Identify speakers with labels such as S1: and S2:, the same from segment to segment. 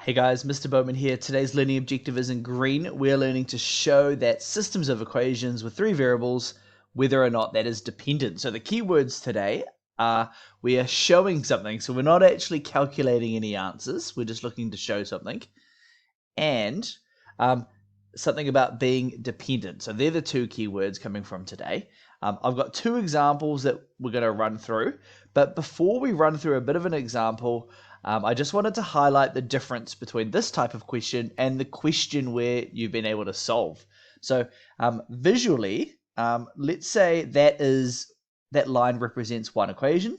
S1: Hey guys, Mr. Bowman here. Today's learning objective is in green. We're learning to show that systems of equations with three variables, whether or not that is dependent. So the keywords today are we are showing something. So we're not actually calculating any answers. We're just looking to show something. And something about being dependent. So they're the two keywords coming from today. I've got two examples that we're going to run through. But before we run through a bit of an example, I just wanted to highlight the difference between this type of question and the question where you've been able to solve. So visually, let's say that line represents one equation.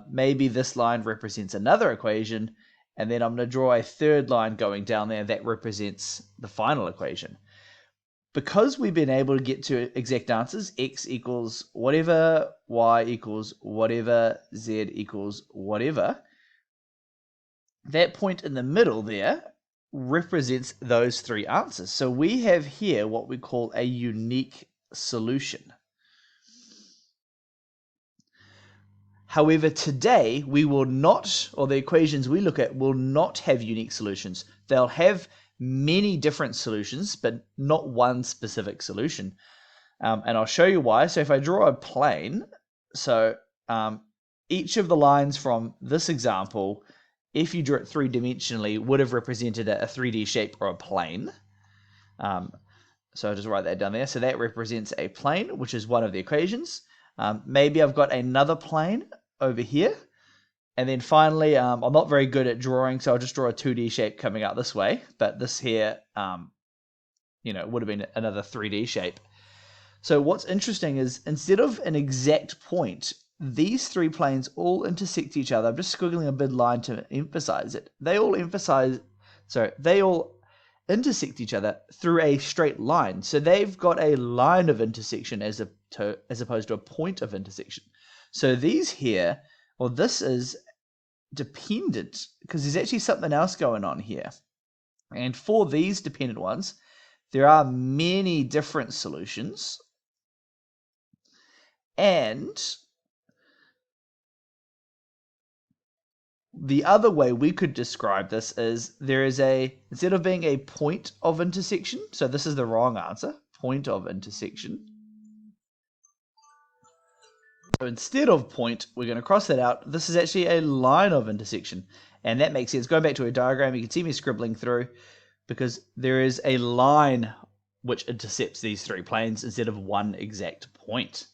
S1: Maybe this line represents another equation. And then I'm going to draw a third line going down there that represents the final equation. Because we've been able to get to exact answers, x equals whatever, y equals whatever, z equals whatever, that point in the middle there represents those three answers. So we have here what we call a unique solution. However, today we will not, or the equations we look at will not have unique solutions. They'll have many different solutions, but not one specific solution. And I'll show you why. So if I draw a plane, so each of the lines from this example, if you drew it three-dimensionally, would have represented a 3D shape or a plane. So I'll just write that down there. So that represents a plane, which is one of the equations. Maybe I've got another plane over here. And then finally, I'm not very good at drawing, so I'll just draw a 2D shape coming out this way. But this here, would have been another 3D shape. So what's interesting is instead of an exact point, these three planes all intersect each other. I'm just squiggling a big line to emphasize it. They all intersect each other through a straight line. So they've got a line of intersection as opposed to a point of intersection. So these here, well, this is dependent because there's actually something else going on here. And for these dependent ones, there are many different solutions. And the other way we could describe this is there is instead of being a point of intersection, so this is the wrong answer, point of intersection. So instead of point, we're going to cross that out. This is actually a line of intersection. And that makes sense. Going back to a diagram, you can see me scribbling through because there is a line which intercepts these three planes instead of one exact point.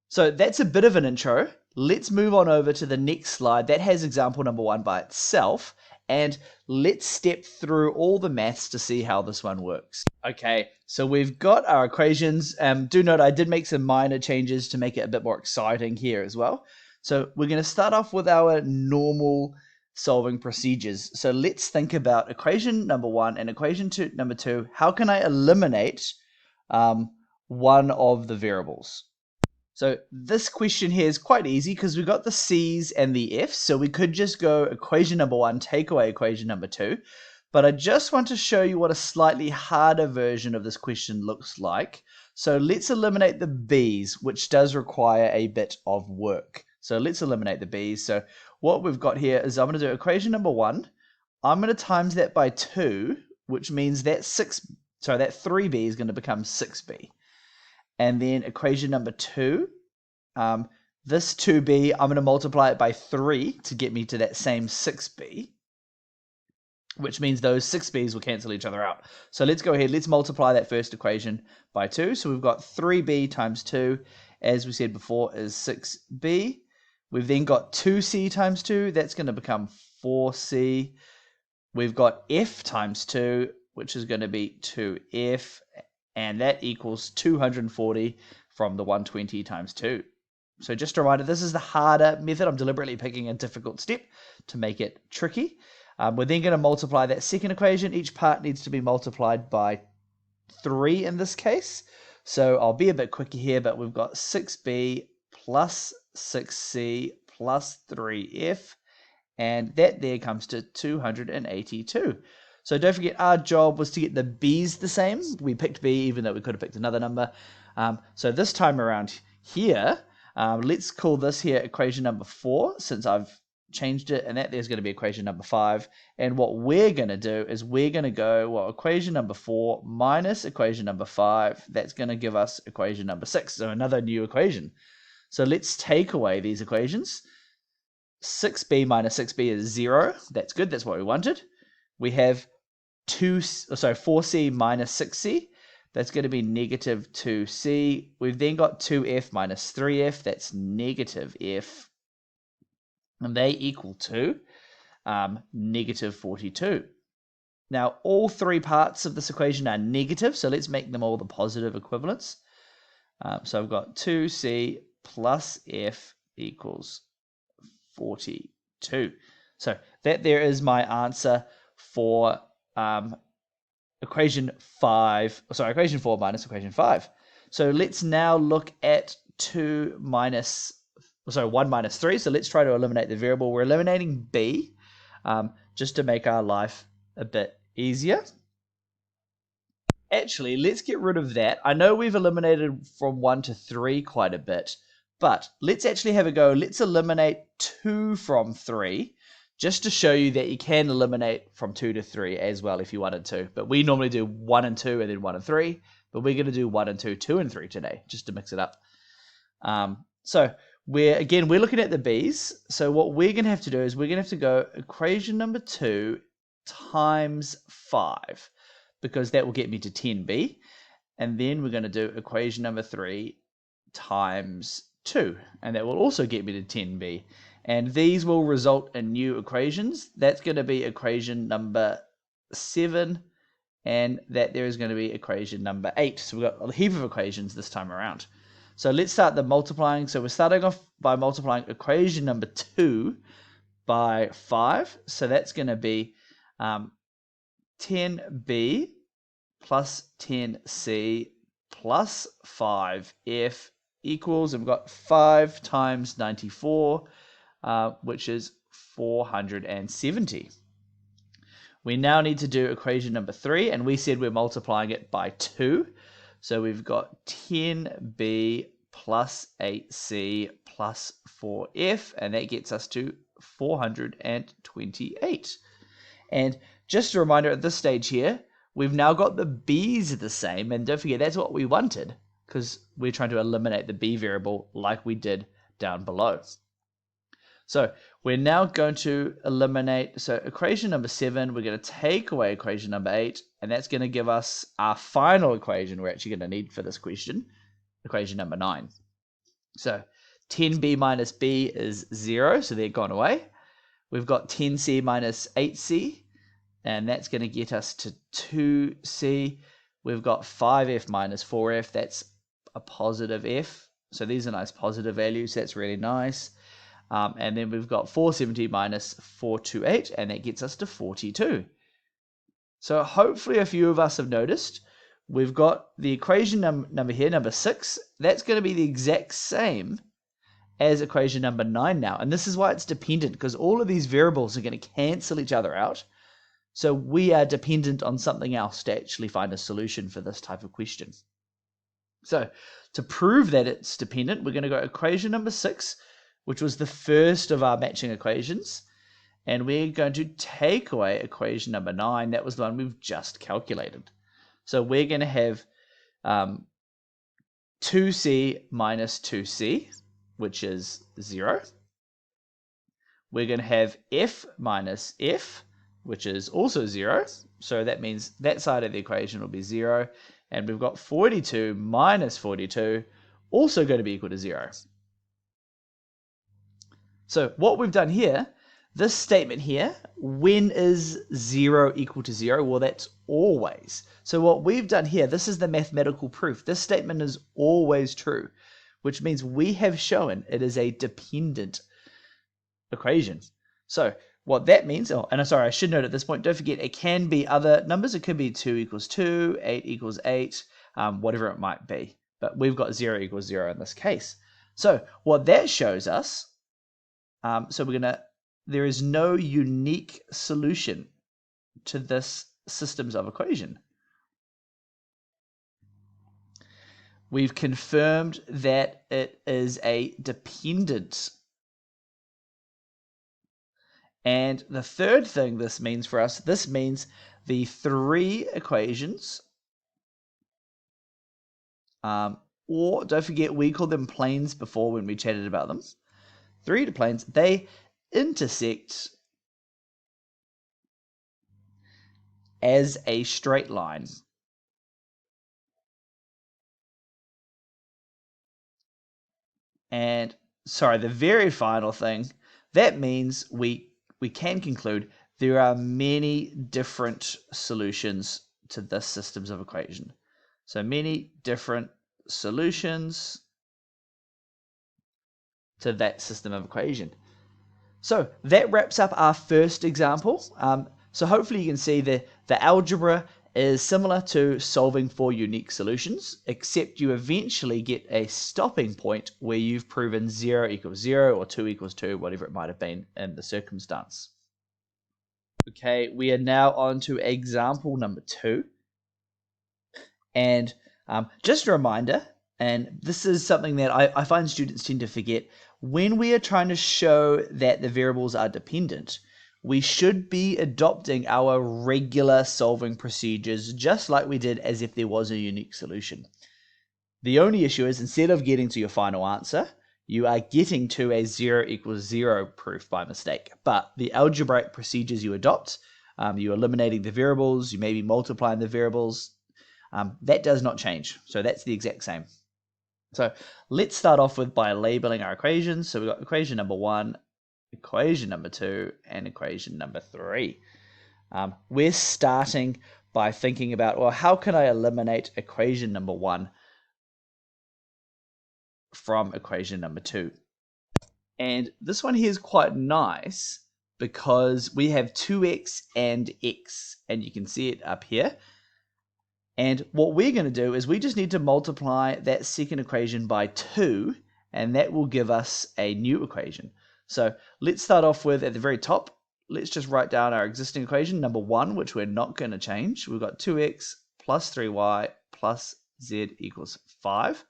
S1: So that's a bit of an intro. Let's move on over to the next slide. That has example number 1 by itself. And let's step through all the maths to see how this one works. Okay, so we've got our equations. Do note I did make some minor changes to make it a bit more exciting here as well. So we're going to start off with our normal solving procedures. So let's think about equation number 1 and equation number 2. How can I eliminate one of the variables? So this question here is quite easy because we've got the C's and the F's. So we could just go equation number 1, take away equation number 2. But I just want to show you what a slightly harder version of this question looks like. So let's eliminate the B's, which does require a bit of work. So let's eliminate the B's. So what we've got here is I'm going to do equation number 1. I'm going to times that by 2, which means that 3B is going to become 6B. And then equation number 2, this 2b, I'm going to multiply it by 3 to get me to that same 6b, which means those 6b's will cancel each other out. So let's go ahead, let's multiply that first equation by 2. So we've got 3b times 2, as we said before, is 6b. We've then got 2c times 2, that's going to become 4c. We've got f times 2, which is going to be 2f. And that equals 240 from the 120 times 2. So just a reminder, this is the harder method. I'm deliberately picking a difficult step to make it tricky. We're then going to multiply that second equation. Each part needs to be multiplied by 3 in this case. So I'll be a bit quicker here, but we've got 6b plus 6c plus 3f. And that there comes to 282. So don't forget, our job was to get the b's the same. We picked b, even though we could have picked another number. So this time around here, let's call this here equation number 4, since I've changed it, and that there's going to be equation number 5. And what we're going to do is we're going to go, well, equation number 4 minus equation number 5. That's going to give us equation number 6, so another new equation. So let's take away these equations. 6b minus 6b is 0. That's good. That's what we wanted. We have 4c minus 6c. That's going to be negative 2c. We've then got 2f minus 3f. That's negative f. And they equal to negative 42. Now, all three parts of this equation are negative, so let's make them all the positive equivalents. So I've got 2c plus f equals 42. So that there is my answer for equation 4 minus equation 5. So let's now look at 1 minus 3. So let's try to eliminate the variable. We're eliminating b just to make our life a bit easier. Actually, let's get rid of that. I know we've eliminated from 1 to 3 quite a bit, but let's actually have a go. Let's eliminate 2 from 3, just to show you that you can eliminate from 2 to 3 as well if you wanted to. But we normally do 1 and 2 and then 1 and 3, but we're going to do 1 and 2, 2 and 3 today, just to mix it up. So we're looking at the b's. So what we're going to have to do is we're going to have to go equation number 2 times 5, because that will get me to 10b. And then we're going to do equation number 3 times 2, and that will also get me to 10b. And these will result in new equations. That's going to be equation number 7, and that there is going to be equation number 8. So we've got a heap of equations this time around. So let's start the multiplying. So we're starting off by multiplying equation number 2 by 5. So that's going to be 10b plus 10c plus 5f equals, and we've got 5 times 94, which is 470. We now need to do equation number 3, and we said we're multiplying it by 2. So we've got 10b plus 8c plus 4f, and that gets us to 428. And just a reminder at this stage here, we've now got the b's the same, and don't forget that's what we wanted, because we're trying to eliminate the b variable like we did down below. So we're now going to eliminate, so equation number 7, we're going to take away equation number 8, and that's going to give us our final equation we're actually going to need for this question, equation number 9. So 10b minus b is 0, so they're gone away. We've got 10c minus 8c, and that's going to get us to 2c. We've got 5f minus 4f, that's a positive f. So these are nice positive values, that's really nice. And then we've got 470 minus 428, and that gets us to 42. So hopefully a few of us have noticed, we've got the equation number here, number 6. That's going to be the exact same as equation number 9 now. And this is why it's dependent, because all of these variables are going to cancel each other out. So we are dependent on something else to actually find a solution for this type of question. So to prove that it's dependent, we're going to go equation number 6, which was the first of our matching equations, and we're going to take away equation number 9. That was the one we've just calculated. So we're going to have 2c minus 2c, which is 0. We're going to have f minus f, which is also 0. So that means that side of the equation will be 0. And we've got 42 minus 42, also going to be equal to 0. So what we've done here, this statement here, when is 0 equal to 0? Well, that's always. So what we've done here, this is the mathematical proof. This statement is always true, which means we have shown it is a dependent equation. So what that means, and sorry, I should note at this point, don't forget it can be other numbers. It could be 2 equals 2, 8 equals 8, whatever it might be. But we've got 0 equals 0 in this case. So what that shows us, there is no unique solution to this systems of equation. We've confirmed that it is a dependent And the third thing this means for us, this means the three equations, or don't forget we called them planes before when we chatted about them. Three planes, they intersect as a straight line. And sorry, the very final thing, that means we can conclude there are many different solutions to this systems of equation. So many different solutions to that system of equation. So that wraps up our first example. So hopefully you can see the algebra is similar to solving for unique solutions, except you eventually get a stopping point where you've proven 0 equals 0 or 2 equals 2, whatever it might have been in the circumstance. Okay, we are now on to example number 2. And just a reminder, and this is something that I find students tend to forget, when we are trying to show that the variables are dependent, we should be adopting our regular solving procedures just like we did as if there was a unique solution. The only issue is instead of getting to your final answer, you are getting to a 0 equals 0 proof by mistake. But the algebraic procedures you adopt, you're eliminating the variables, you may be multiplying the variables, that does not change. So that's the exact same. So let's start off with by labeling our equations. So we've got equation number 1, equation number 2, and equation number 3. We're starting by thinking about, well, how can I eliminate equation number 1 from equation number 2? And this one here is quite nice because we have 2x and x, and you can see it up here. And what we're going to do is we just need to multiply that second equation by 2, and that will give us a new equation. So let's start off with, at the very top, let's just write down our existing equation, number 1, which we're not going to change. We've got 2x plus 3y plus z equals 5.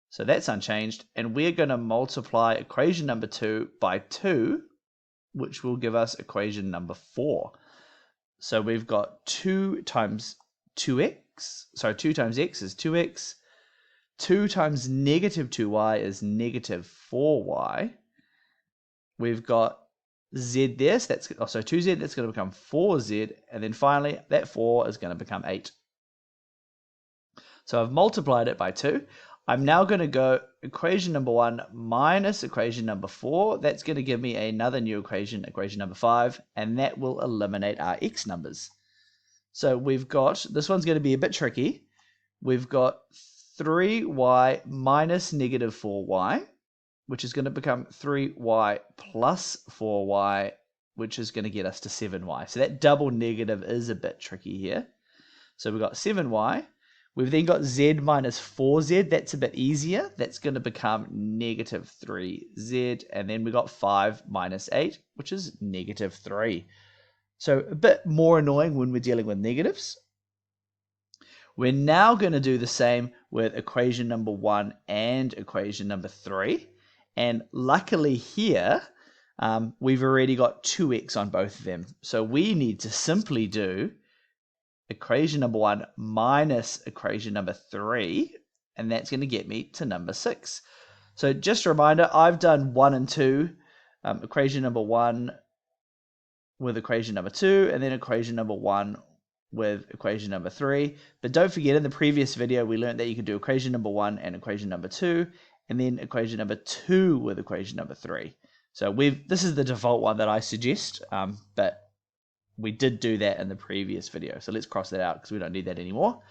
S1: So that's unchanged. And we're going to multiply equation number 2 by 2, which will give us equation number 4. So we've got 2 times 2x. So 2 times x is 2x. 2 times negative 2y is negative 4y. We've got z there, so that's also 2z, that's going to become 4z. And then finally, that 4 is going to become 8. So I've multiplied it by 2. I'm now going to go equation number 1 minus equation number 4. That's going to give me another new equation, equation number 5, and that will eliminate our x numbers. So we've got, this one's going to be a bit tricky. We've got 3y minus negative 4y, which is going to become 3y plus 4y, which is going to get us to 7y. So that double negative is a bit tricky here. So we've got 7y. We've then got z minus 4z. That's a bit easier. That's going to become negative 3z. And then we've got 5 minus 8, which is negative 3. So a bit more annoying when we're dealing with negatives. We're now going to do the same with equation number 1 and equation number 3. And luckily here, we've already got 2x on both of them. So we need to simply do equation number 1 minus equation number 3, and that's going to get me to number 6. So just a reminder, I've done 1 and 2, equation number 1 with equation number 2, and then equation number 1 with equation number 3. But don't forget, in the previous video, we learned that you could do equation number 1 and equation number 2, and then equation number 2 with equation number 3. So this is the default one that I suggest, but we did do that in the previous video. So let's cross that out because we don't need that anymore.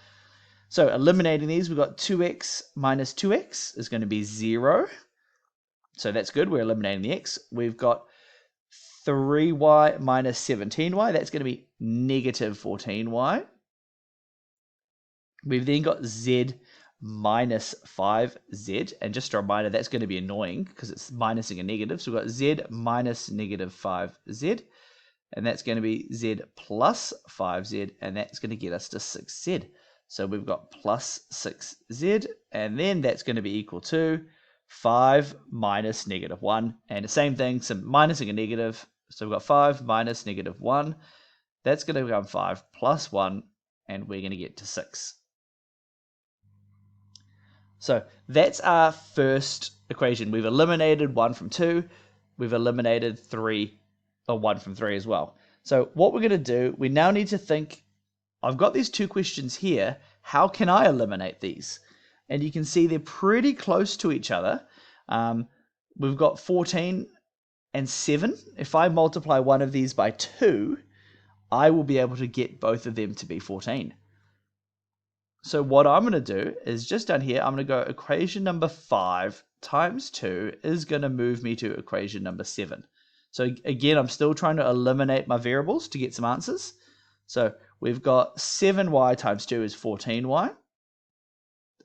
S1: So eliminating these, we've got 2x minus 2x is going to be 0. So that's good. We're eliminating the x. We've got 3y minus 17y. That's going to be negative 14y. We've then got z minus 5z. And just a reminder, that's going to be annoying because it's minusing a negative. So we've got z minus negative 5z. And that's going to be z plus 5z. And that's going to get us to 6z. So we've got plus 6z. And then that's going to be equal to 5 minus negative 1. And the same thing, so minusing a negative, So we've got 5 minus negative 1. That's going to become 5 plus 1, and we're going to get to 6. So that's our first equation. We've eliminated 1 from 2. We've eliminated 1 from 3 as well. So what we're going to do, we now need to think, I've got these two questions here. How can I eliminate these? And you can see they're pretty close to each other. We've got 14 and 7. If I multiply one of these by 2, I will be able to get both of them to be 14. So what I'm going to do is just down here, I'm going to go equation number 5 times 2 is going to move me to equation number 7. So again, I'm still trying to eliminate my variables to get some answers. So we've got 7y times 2 is 14y.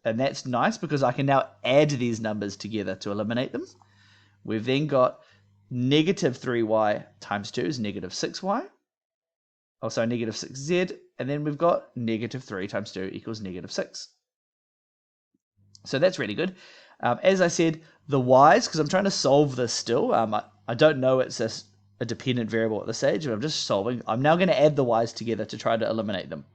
S1: And that's nice because I can now add these numbers together to eliminate them. We've then got negative 3y times 2 is negative 6y. Also negative 6z. And then we've got negative 3 times 2 equals negative 6. So that's really good. As I said, the y's, because I'm trying to solve this still. I don't know it's a dependent variable at this stage, but I'm just solving. I'm now going to add the y's together to try to eliminate them.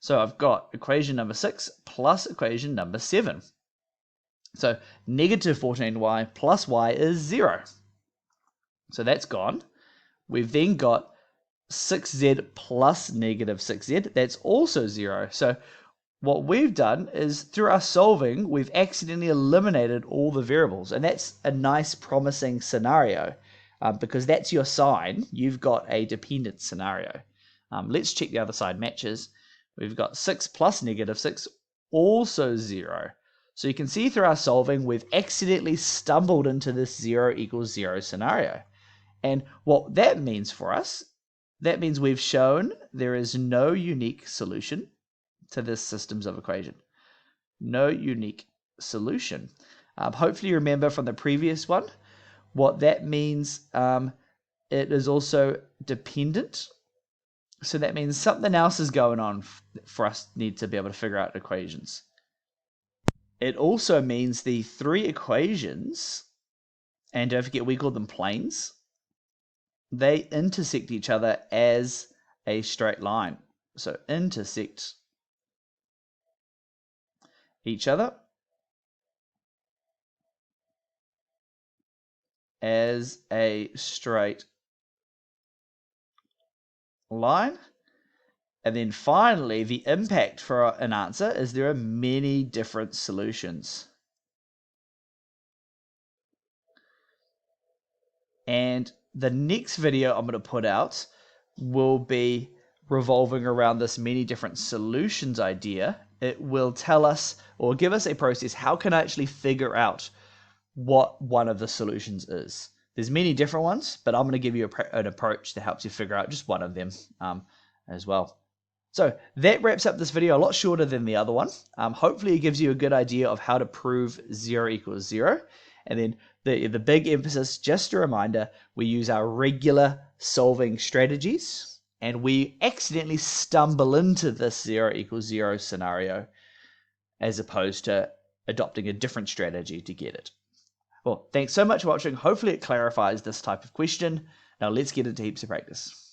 S1: So I've got equation number 6 plus equation number 7. So negative 14y plus y is 0. So that's gone. We've then got 6z plus negative 6z. That's also 0. So what we've done is through our solving, we've accidentally eliminated all the variables. And that's a nice promising scenario because that's your sign. You've got a dependent scenario. Let's check the other side matches. We've got 6 plus negative 6, also 0. So you can see through our solving, we've accidentally stumbled into this 0 equals 0 scenario. And what that means for us, that means we've shown there is no unique solution to this systems of equation. No unique solution. Hopefully you remember from the previous one, what that means, it is also dependent. So that means something else is going on for us need to be able to figure out equations. It also means the three equations, and don't forget we call them planes, they intersect each other as a straight line. So intersect each other as a straight line. And then finally, the impact for an answer is there are many different solutions. And the next video I'm going to put out will be revolving around this many different solutions idea. It will tell us or give us a process. How can I actually figure out what one of the solutions is? There's many different ones, but I'm going to give you an approach that helps you figure out just one of them as well. So that wraps up this video, a lot shorter than the other one. Hopefully it gives you a good idea of how to prove 0 equals 0. And then the big emphasis, just a reminder, we use our regular solving strategies and we accidentally stumble into this 0 equals 0 scenario as opposed to adopting a different strategy to get it. Well, thanks so much for watching. Hopefully it clarifies this type of question. Now let's get into heaps of practice.